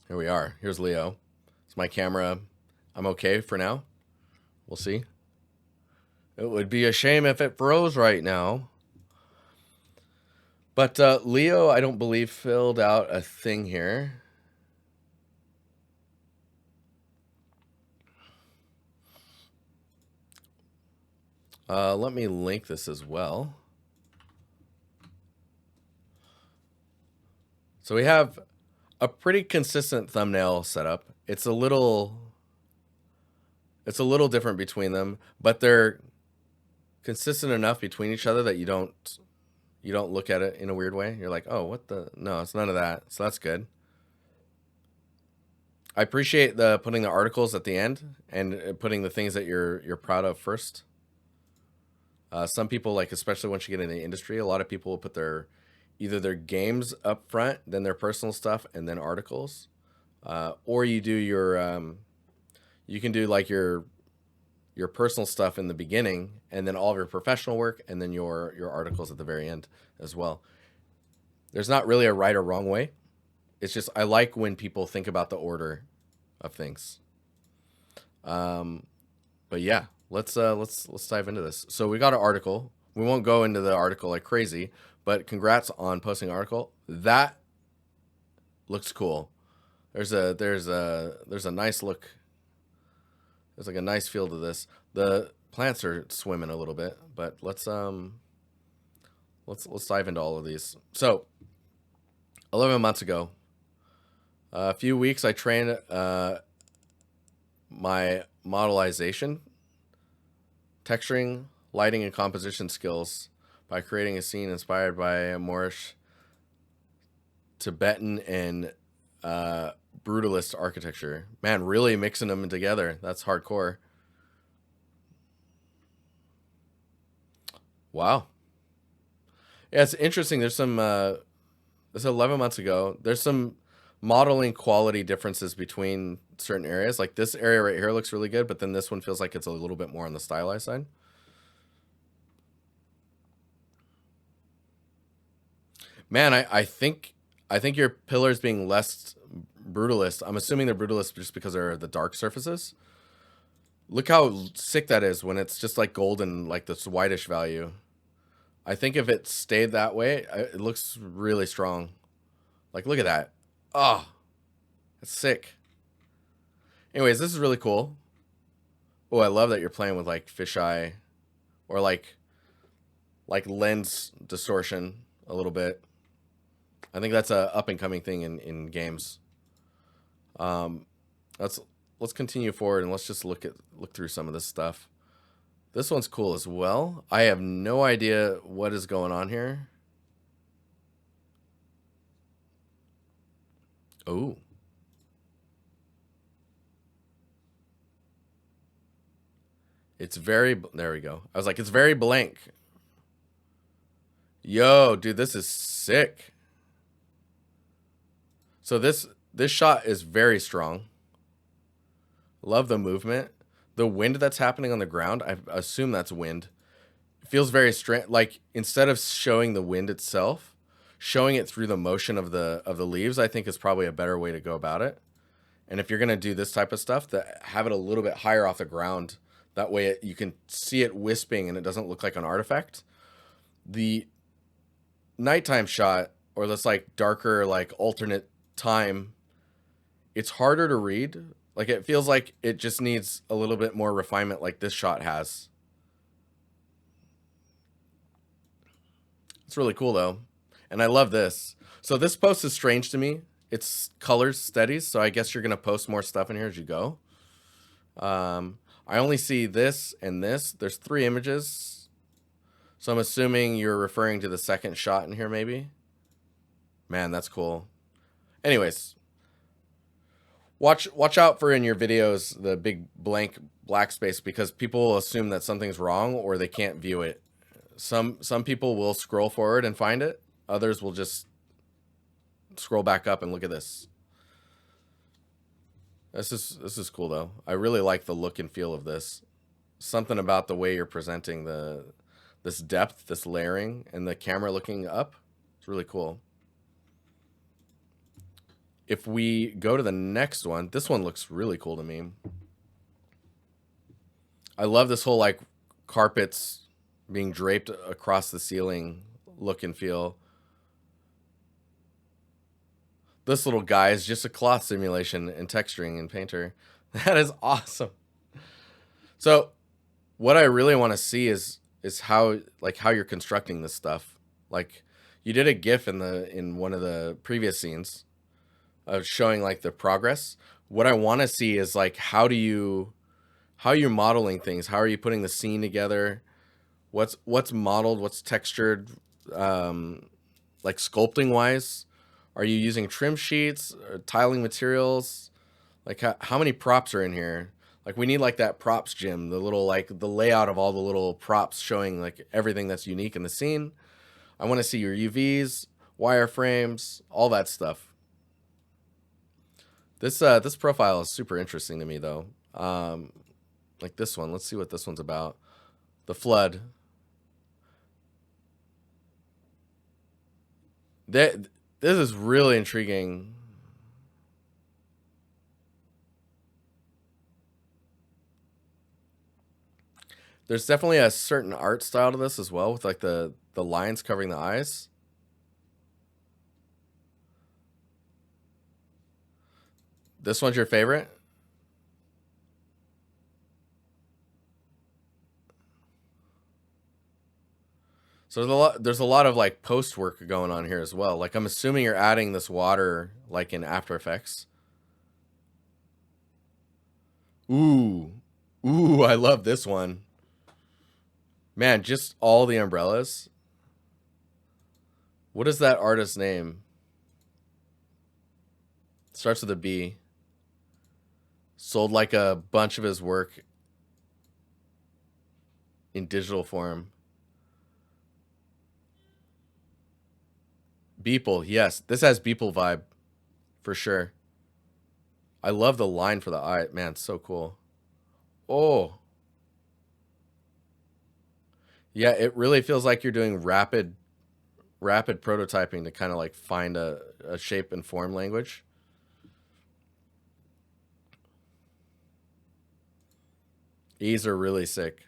Here we are. Here's Leo. It's my camera. I'm okay for now. We'll see. It would be a shame if it froze right now. But Leo, I don't believe, filled out a thing here. Let me link this as well. So we have a pretty consistent thumbnail setup. It's a little different between them, but they're consistent enough between each other that you don't look at it in a weird way. You're like, oh, what the? No, it's none of that. So that's good. I appreciate the putting the articles at the end and putting the things that you're proud of first. Some people, like, especially once you get in the industry, a lot of people will put either their games up front, then their personal stuff, and then articles. Or you do you can do like your personal stuff in the beginning, and then all of your professional work, and then your articles at the very end as well. There's not really a right or wrong way. It's just I like when people think about the order of things. But yeah, let's dive into this. So we got an article. We won't go into the article like crazy, but congrats on posting an article. That looks cool. There's a nice look. There's like a nice feel to this. The plants are swimming a little bit, but let's dive into all of these. So 11 months ago, a few weeks, I trained my modelization, texturing, lighting, and composition skills by creating a scene inspired by Moorish, Tibetan, and brutalist architecture. Man, really mixing them together. That's hardcore. Wow. Yeah, it's interesting. There's some, this 11 months ago, there's some modeling quality differences between certain areas. Like this area right here looks really good, but then this one feels like it's a little bit more on the stylized side. Man, I think your pillars being less brutalist. I'm assuming they're brutalist just because they're the dark surfaces. Look how sick that is when it's just like gold and like this whitish value. I think if it stayed that way, it looks really strong. Like, look at that. Oh, that's sick. Anyways, this is really cool. Oh, I love that you're playing with like fisheye or like lens distortion a little bit. I think that's a up and coming thing in games. Let's continue forward and let's just look through some of this stuff. This one's cool as well. I have no idea what is going on here. Oh. It's very, there we go. I was like, it's very blank. Yo, dude, this is sick. So this shot is very strong. Love the movement. The wind that's happening on the ground, I assume that's wind. It feels very strange. Like instead of showing the wind itself, showing it through the motion of the leaves, I think is probably a better way to go about it. And if you're gonna do this type of stuff, have it a little bit higher off the ground. That way you can see it wisping and it doesn't look like an artifact. The nighttime shot, or this like darker, like alternate time, it's harder to read. Like it feels like it just needs a little bit more refinement like this shot has. It's really cool though. And I love this. So this post is strange to me. It's colors steadies, so I guess you're gonna post more stuff in here as you go. I only see this and this. There's 3 images. So I'm assuming you're referring to the second shot in here maybe. Man, that's cool. Anyways, watch out for in your videos the big blank black space because people will assume that something's wrong or they can't view it. Some people will scroll forward and find it. Others will just scroll back up and look at this. This is cool though. I really like the look and feel of this. Something about the way you're presenting this depth, this layering, and the camera looking up. It's really cool. if we go to the next one, this one looks really cool to me. I love this whole like carpets being draped across the ceiling look and feel. This little guy is just a cloth simulation and texturing in Painter. That is awesome. So what I really want to see is how you're constructing this stuff. Like you did a GIF in one of the previous scenes of showing like the progress. What I want to see is like how are you modeling things? How are you putting the scene together? What's modeled? What's textured? Like sculpting wise, are you using trim sheets, or tiling materials? Like how many props are in here? Like we need like that props gym, the little like the layout of all the little props showing like everything that's unique in the scene. I want to see your UVs, wireframes, all that stuff. This profile is super interesting to me though. Like this one, let's see what this one's about. The flood. This is really intriguing. There's definitely a certain art style to this as well, with like the lines covering the eyes. This one's your favorite? So there's a lot of like post work going on here as well. Like I'm assuming you're adding this water like in After Effects. Ooh. Ooh, I love this one. Man, just all the umbrellas. What is that artist's name? Starts with a B. Sold like a bunch of his work in digital form. Beeple, yes. This has Beeple vibe for sure. I love the line for the eye. Man, it's so cool. Oh. Yeah, it really feels like you're doing rapid prototyping to kind of like find a shape and form language. E's are really sick.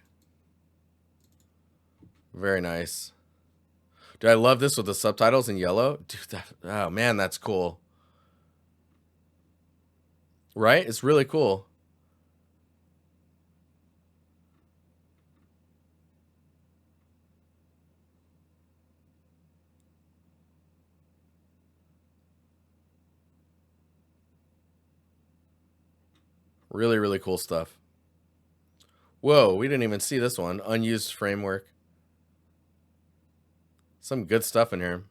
Very nice. Dude, I love this with the subtitles in yellow. Dude, oh man, that's cool. Right? It's really cool. Really, really cool stuff. Whoa, we didn't even see this one. Unused framework. Some good stuff in here.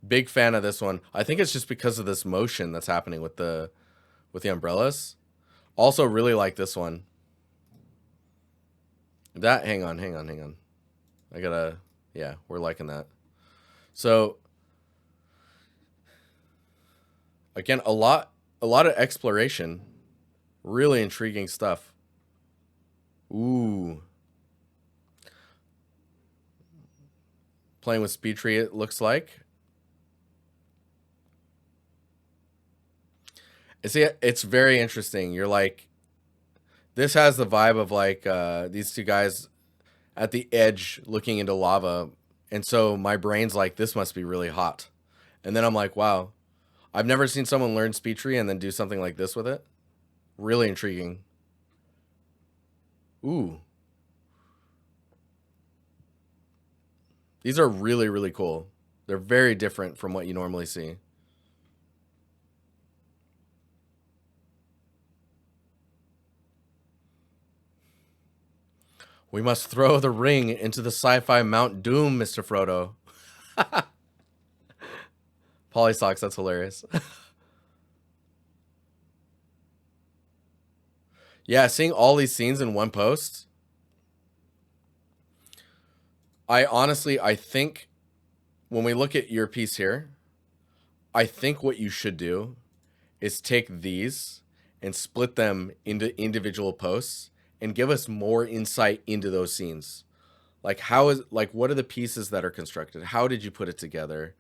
Big fan of this one. I think it's just because of this motion that's happening with the umbrellas. Also really like this one. Hang on. I gotta, yeah, we're liking that. So again, a lot of exploration. Really intriguing stuff. Ooh. Playing with speed tree, it looks like. See, it's very interesting. You're like, this has the vibe of like these two guys at the edge looking into lava. And so my brain's like, this must be really hot. And then I'm like, wow, I've never seen someone learn speed tree and then do something like this with it. Really intriguing. Ooh. These are really, really cool. They're very different from what you normally see. We must throw the ring into the sci-fi Mount Doom, Mr. Frodo. Polysocks, that's hilarious. Yeah, seeing all these scenes in one post. I think when we look at your piece here, I think what you should do is take these and split them into individual posts and give us more insight into those scenes. Like what are the pieces that are constructed? How did you put it together?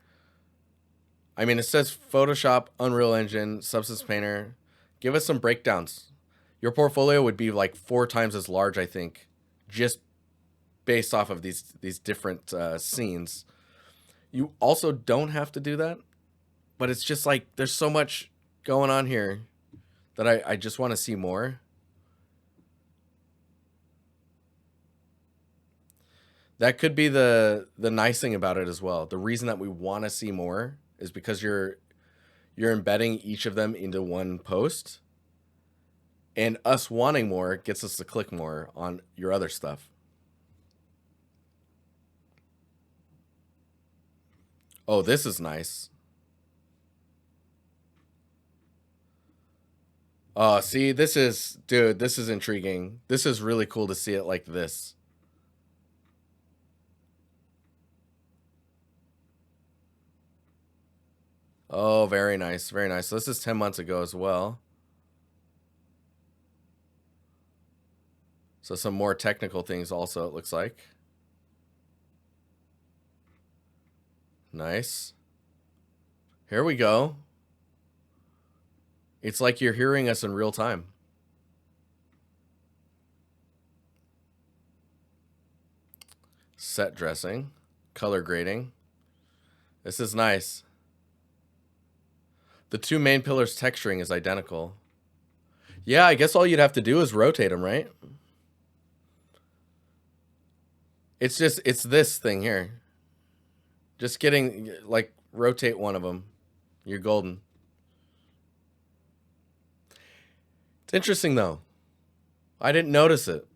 I mean, it says Photoshop, Unreal Engine, Substance Painter. Give us some breakdowns. Your portfolio would be like 4 times as large, I think, just based off of these different scenes. You also don't have to do that, but it's just like there's so much going on here that I just want to see more. That could be the nice thing about it as well. The reason that we want to see more is because you're embedding each of them into one post, and us wanting more gets us to click more on your other stuff. Oh, this is nice. Oh, see, dude, this is intriguing. This is really cool to see it like this. Oh, very nice. Very nice. So this is 10 months ago as well. So some more technical things also, it looks like. Nice. Here we go. It's like you're hearing us in real time. Set dressing, color grading. This is nice. The 2 main pillars texturing is identical. Yeah, I guess all you'd have to do is rotate them, right? It's this thing here. Just getting, like, rotate one of them. You're golden. It's interesting, though. I didn't notice it.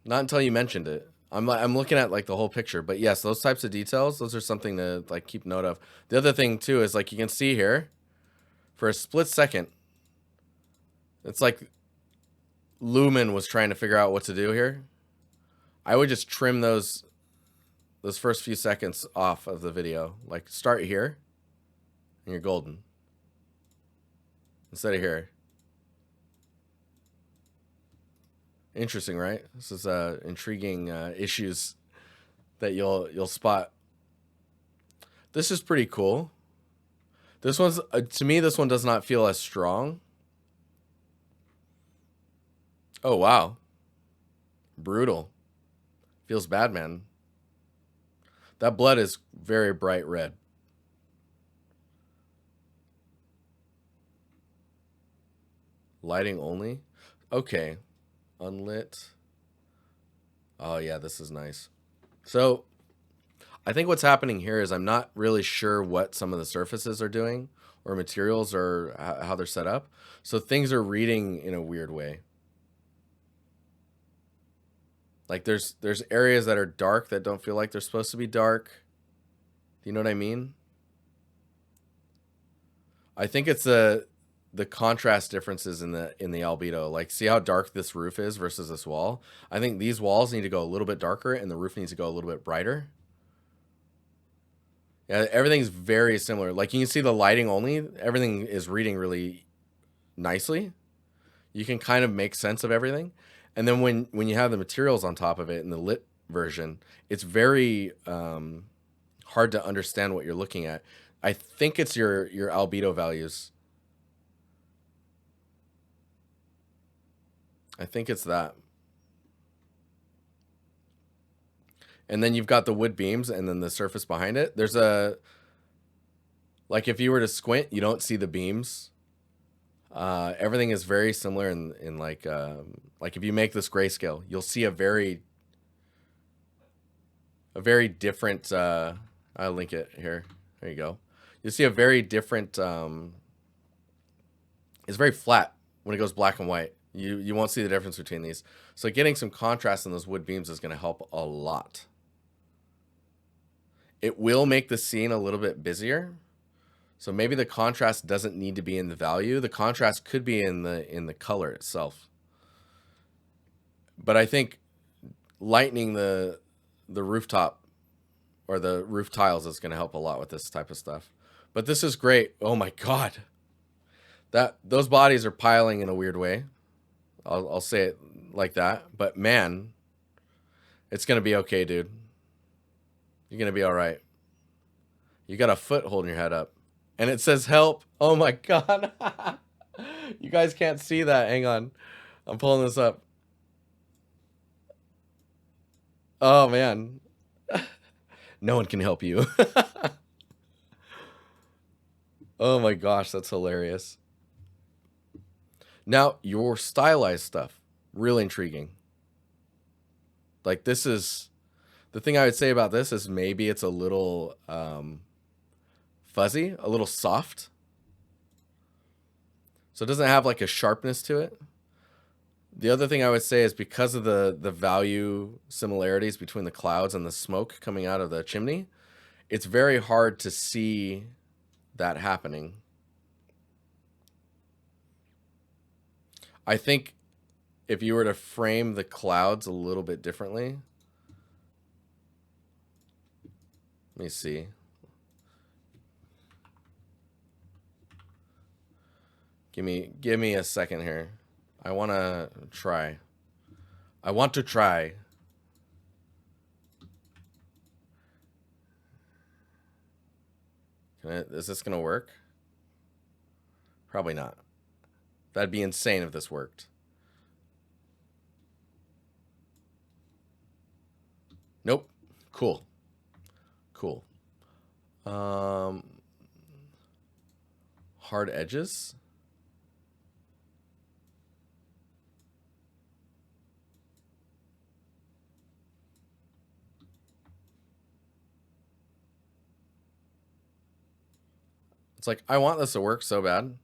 Not until you mentioned it. I'm looking at, like, the whole picture. But, yes, those types of details, those are something to, like, keep note of. The other thing, too, is, like, you can see here, for a split second, it's like Lumen was trying to figure out what to do here. I would just trim those first few seconds off of the video. Like, start here, and you're golden. Instead of here. Interesting, right? This is intriguing issues that you'll spot. This is pretty cool. This one's to me, this one does not feel as strong. Oh wow, brutal. Feels bad, man. That blood is very bright red. Lighting only. Okay, unlit. Oh yeah, this is nice. So I think what's happening here is I'm not really sure what some of the surfaces are doing or materials or how they're set up. So things are reading in a weird way. Like there's areas that are dark that don't feel like they're supposed to be dark. Do you know what I mean? I think it's the contrast differences in the albedo. Like, see how dark this roof is versus this wall? I think these walls need to go a little bit darker and the roof needs to go a little bit brighter. Yeah, everything's very similar. Like, you can see the lighting only. Everything is reading really nicely. You can kind of make sense of everything. And then when you have the materials on top of it in the lit version, it's very hard to understand what you're looking at. I think it's your albedo values. I think it's that. And then you've got the wood beams and then the surface behind it. There's a, like, if you were to squint, you don't see the beams. Everything is very similar in like if you make this grayscale, you'll see a very different, I'll link it here. There you go. You'll see a very different, it's very flat when it goes black and white. You won't see the difference between these. So getting some contrast in those wood beams is going to help a lot. It will make the scene a little bit busier. So maybe the contrast doesn't need to be in the value. The contrast could be in the color itself. But I think lightening the rooftop or the roof tiles is going to help a lot with this type of stuff. But this is great. Oh my God. Those bodies are piling in a weird way. I'll say it like that. But man, it's going to be okay, dude. You're going to be all right. You got a foot holding your head up. And it says help. Oh my god. You guys can't see that. Hang on. I'm pulling this up. Oh man. No one can help you. Oh my gosh, that's hilarious. Now, your stylized stuff, really intriguing. Like, this is the thing I would say about this is maybe it's a little fuzzy, a little soft. So it doesn't have like a sharpness to it. The other thing I would say is because of the value similarities between the clouds and the smoke coming out of the chimney, it's very hard to see that happening. I think if you were to frame the clouds a little bit differently, let me see. Give me a second here. I want to try. I want to try. Is this going to work? Probably not. That'd be insane if this worked. Nope. Cool. Cool. Hard edges. It's like, I want this to work so bad.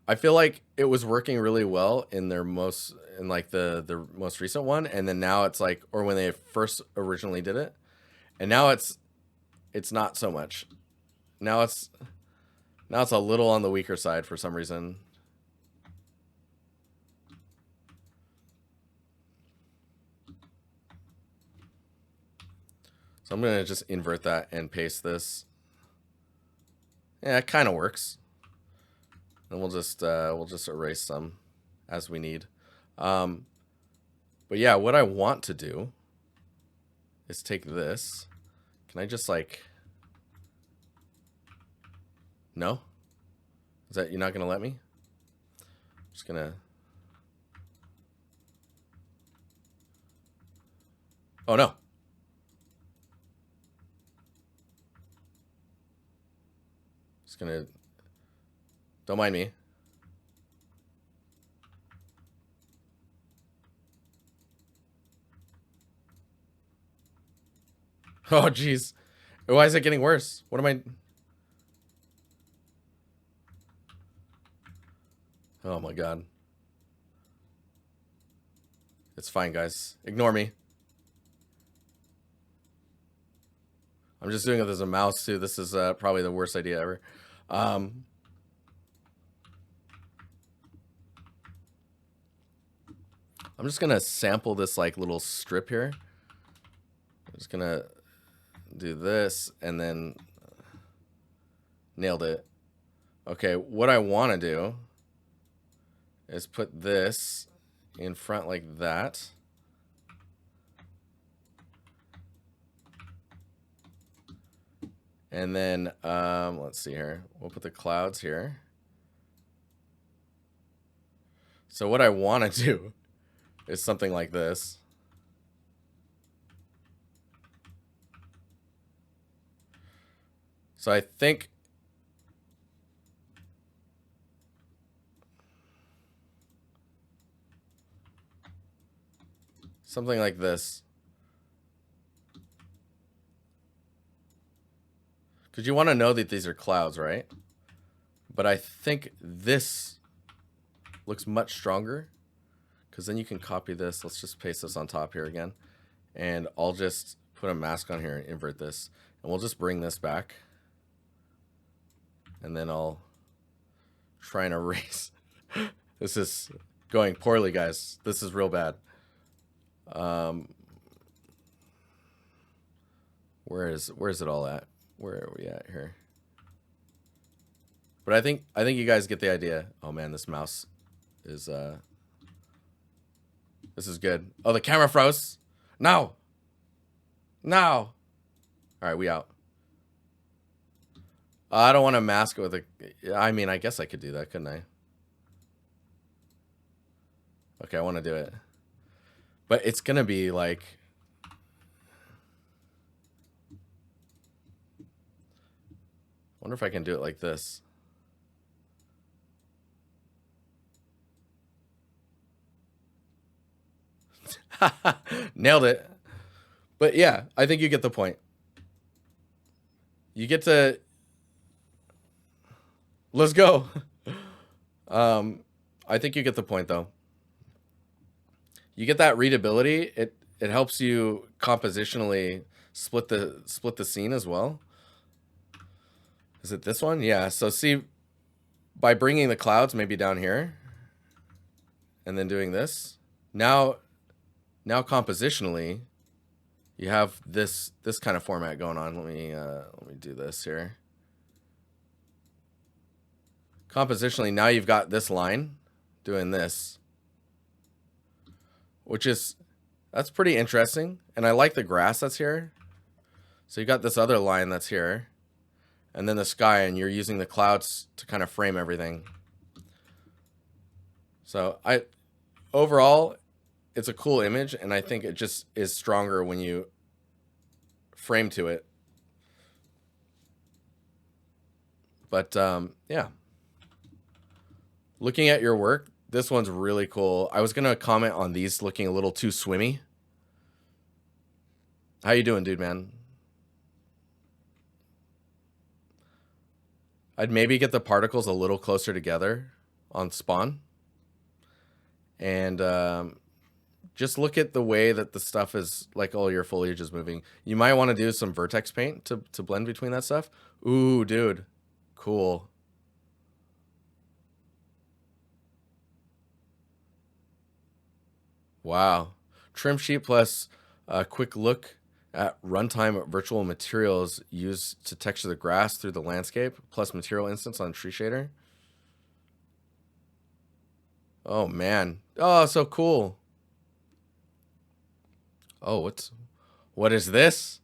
I feel like it was working really well in their most, in like the most recent one, and then now it's like, or when they first originally did it, and now it's not so much. Now it's a little on the weaker side for some reason. So I'm gonna just invert that and paste this. Yeah, it kind of works. And we'll just erase some as we need. But yeah, what I want to do is take this. Can I just like... No? Is that... You're not gonna let me? I'm just gonna... Oh no. Just gonna... Don't mind me. Oh, jeez. Why is it getting worse? What am I... Oh, my God. It's fine, guys. Ignore me. I'm just doing it as a mouse, too. This is probably the worst idea ever. I'm just going to sample this, like, little strip here. I'm just going to do this, and then... Nailed it. Okay, what I want to do is put this in front like that. And then, let's see here. We'll put the clouds here. So what I want to do is something like this. So I think something like this. Because you want to know that these are clouds, right? But I think this looks much stronger. Because then you can copy this. Let's just paste this on top here again. And I'll just put a mask on here and invert this. And we'll just bring this back. And then I'll try and erase. This is going poorly, guys. This is real bad. Where is it all at? Where are we at here? But I think you guys get the idea. Oh man, this mouse is this is good. Oh, the camera froze. No. No. All right, we out. I don't want to mask it with a... I mean, I guess I could do that, couldn't I? Okay, I want to do it. But it's going to be like... wonder if I can do it like this. Nailed it. But yeah, I think you get the point. You get to... Let's go. I think you get the point, though. You get that readability. It helps you compositionally split the scene as well. Is it this one? Yeah. So see, by bringing the clouds maybe down here, and then doing this, now compositionally, you have this kind of format going on. Let me do this here. Compositionally, now you've got this line doing this, which is, that's pretty interesting. And I like the grass that's here. So you got this other line that's here, and then the sky, and you're using the clouds to kind of frame everything. So overall, it's a cool image, and I think it just is stronger when you frame to it. But yeah. Looking at your work, this one's really cool. I was going to comment on these looking a little too swimmy. How you doing, dude, man? I'd maybe get the particles a little closer together on spawn. And just look at the way that the stuff is, like all your foliage is moving. You might want to do some vertex paint to blend between that stuff. Ooh, dude. Cool. Wow. Trim sheet plus a quick look at runtime virtual materials used to texture the grass through the landscape, plus material instance on tree shader. Oh, man. Oh, so cool. Oh, what is this?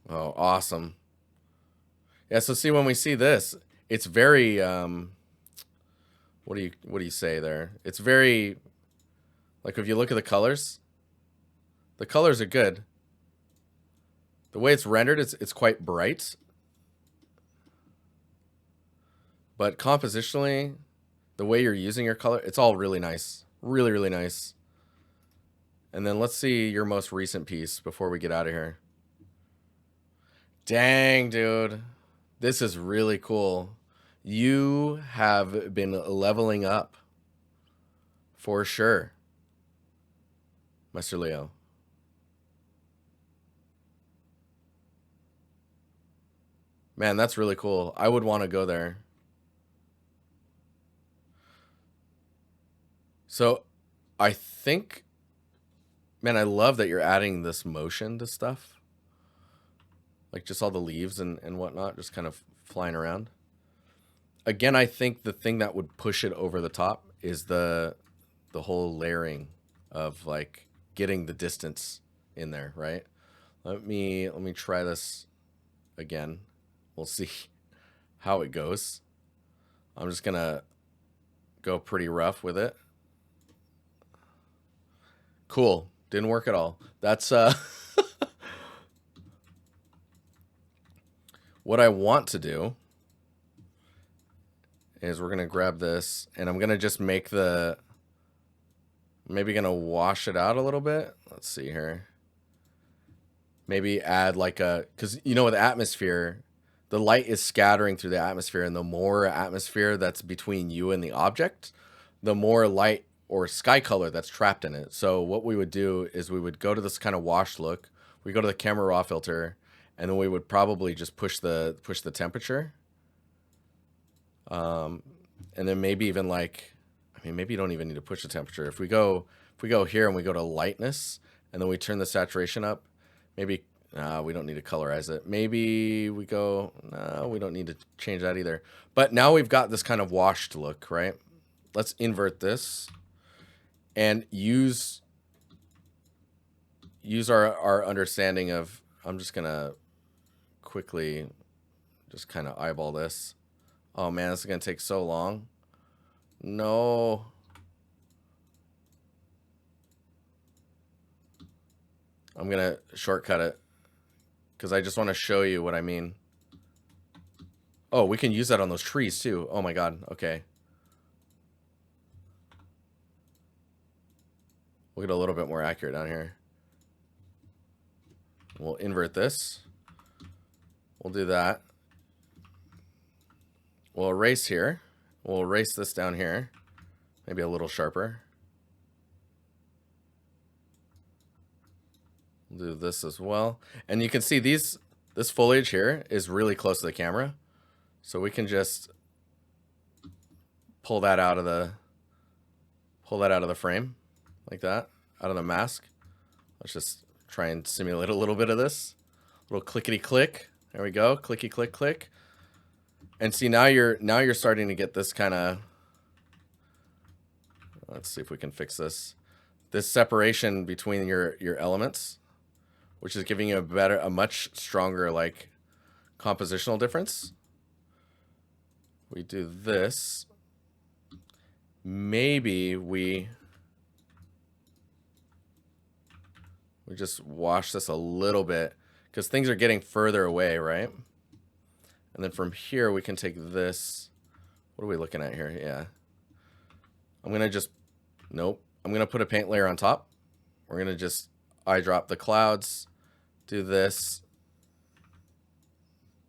Oh, awesome. Yeah, so see, when we see this, it's very what do you say there? It's very, like, if you look at the colors are good. The way it's rendered, it's quite bright. But compositionally, the way you're using your color, it's all really nice. Really, really nice. And then let's see your most recent piece before we get out of here. Dang, dude. This is really cool. You have been leveling up. For sure. Mr. Leo. Man, that's really cool. I would want to go there. So, I think... Man, I love that you're adding this motion to stuff. Like just all the leaves and whatnot just kind of flying around. Again, I think the thing that would push it over the top is the whole layering of like getting the distance in there, right? Let me try this again. We'll see how it goes. I'm just gonna go pretty rough with it. Cool. Didn't work at all. That's what I want to do is we're gonna grab this and I'm gonna just make maybe gonna wash it out a little bit. Let's see here. Maybe add like because you know, with atmosphere, the light is scattering through the atmosphere, and the more atmosphere that's between you and the object, the more light or sky color that's trapped in it. So what we would do is we would go to this kind of washed look. We go to the camera raw filter, and then we would probably just push the temperature. And then maybe even like, I mean, maybe you don't even need to push the temperature. If we go here and we go to lightness, and then we turn the saturation up, maybe we don't need to colorize it. Maybe we go, no, we don't need to change that either. But now we've got this kind of washed look, right? Let's invert this and use use our understanding of, I'm just going to quickly just kind of eyeball this. Oh man, this is going to take so long. No. I'm going to shortcut it because I just want to show you what I mean. Oh, we can use that on those trees too. Oh my God. Okay. We'll get a little bit more accurate down here. We'll invert this. We'll do that. We'll erase here. We'll erase this down here. Maybe a little sharper. We'll do this as well. And you can see this foliage here is really close to the camera. So we can just pull that out of the frame like that, out of the mask. Let's just try and simulate a little bit of this. A little clickety click. There we go. Clicky click click. And see, now you're starting to get this kind of, let's see if we can fix this. This separation between your elements, which is giving you a much stronger like compositional difference. We do this. Maybe we just wash this a little bit because things are getting further away, right? And then from here, we can take this. What are we looking at here? Yeah. I'm going to just, nope. I'm going to put a paint layer on top. We're going to just eyedrop the clouds, do this.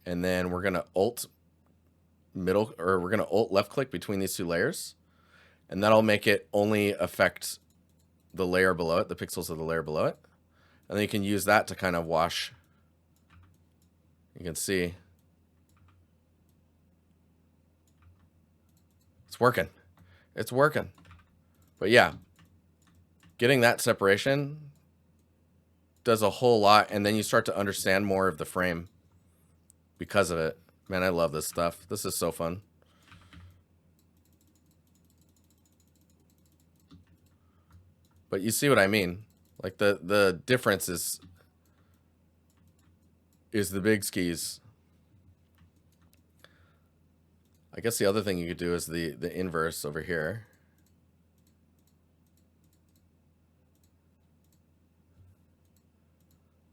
And then we're going to Alt left click between these two layers. And that'll make it only affect the layer below it, the pixels of the layer below it. And then you can use that to kind of wash. You can see. It's working. It's working. But yeah, getting that separation does a whole lot. And then you start to understand more of the frame because of it. Man, I love this stuff. This is so fun. But you see what I mean? Like the difference is the big skis. I guess the other thing you could do is the inverse over here.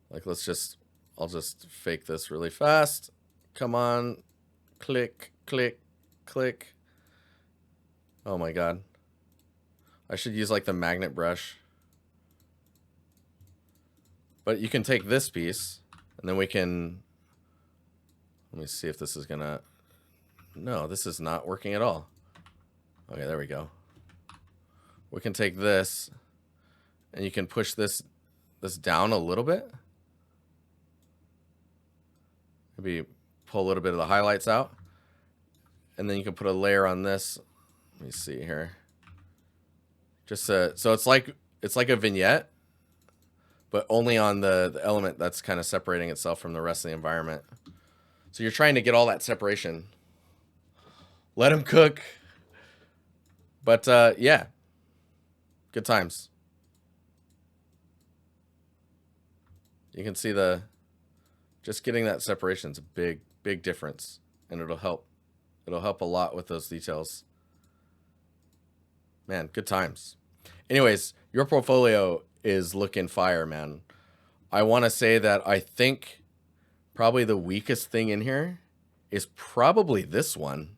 Like I'll just fake this really fast. Come on. Click, click, click. Oh my God. I should use like the magnet brush. But you can take this piece and then we can, let me see if this is gonna, no, this is not working at all. Okay, there we go. We can take this and you can push this down a little bit. Maybe pull a little bit of the highlights out. And then you can put a layer on this. Let me see here. Just so it's like a vignette, but only on the element that's kind of separating itself from the rest of the environment. So you're trying to get all that separation. Let them cook. But yeah, good times. You can see just getting that separation is a big difference, and it'll help. It'll help a lot with those details. Man, good times. Anyways, your portfolio is looking fire, man. I want to say that I think probably the weakest thing in here is probably this one.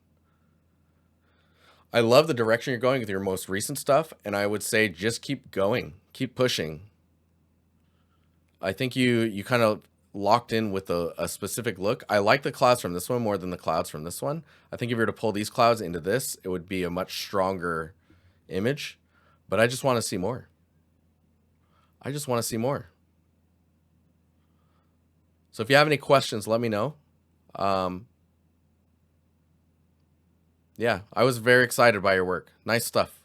I love the direction you're going with your most recent stuff, and I would say just keep going. Keep pushing. I think you kind of locked in with a specific look. I like the clouds from this one more than the clouds from this one. I think if you were to pull these clouds into this, it would be a much stronger image. But I just want to see more. I just want to see more. So if you have any questions, let me know. Yeah, I was very excited by your work. Nice stuff.